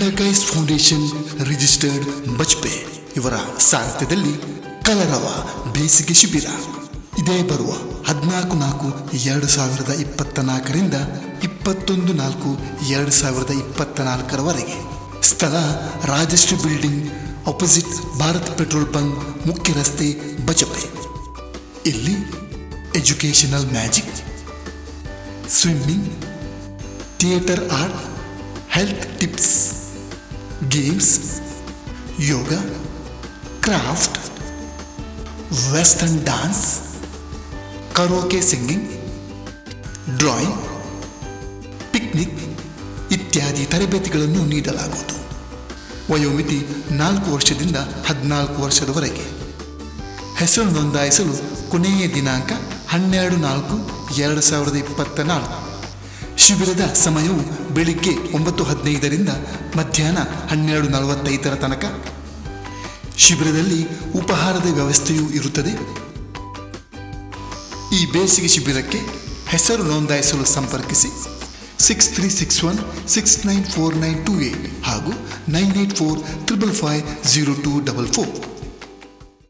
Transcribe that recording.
ಖಂಡಕೈಸ್ foundation registered Bajpe ಇವರ ಸಾರಥ್ಯದಲ್ಲಿ ಕಲರವ ಬೇಸಿಗೆ ಶಿಬಿರ ಇದೇ ಬರುವ 14/4/2024ರಿಂದ 21/4/2024 ಸ್ಥಳ Rajashree building opposite Bharat petrol bunk ಮುಖ್ಯ ರಸ್ತೆ ಬಜಪೆ. ಇಲ್ಲಿ educational magic, swimming, theatre art, health tips, games, yoga, craft, western dance, karaoke singing, drawing, picnic ಇತ್ಯಾದಿ ತರಬೇತಿಗಳನ್ನು ನೀಡಲಾಗುವುದು. ವಯೋಮಿತಿ 4 ವರ್ಷದಿಂದ 14 ವರ್ಷದವರೆಗೆ. ಹೆಸರು ನೋಂದಾಯಿಸಲು ಕೊನೆಯ ದಿನಾಂಕ 12/4/2024. ಶಿಬಿರದ ಸಮಯವು ಬೆಳಿಗ್ಗೆ 9:15ರಿಂದ ಮಧ್ಯಾಹ್ನ 12:45 ತನಕ. ಶಿಬಿರದಲ್ಲಿ ಉಪಹಾರದ ವ್ಯವಸ್ಥೆಯೂ ಇರುತ್ತದೆ. ಈ ಬೇಸಿಗೆ ಶಿಬಿರಕ್ಕೆ ಹೆಸರು ನೋಂದಾಯಿಸಲು ಸಂಪರ್ಕಿಸಿ 6361694928 ಹಾಗೂ 9845550244.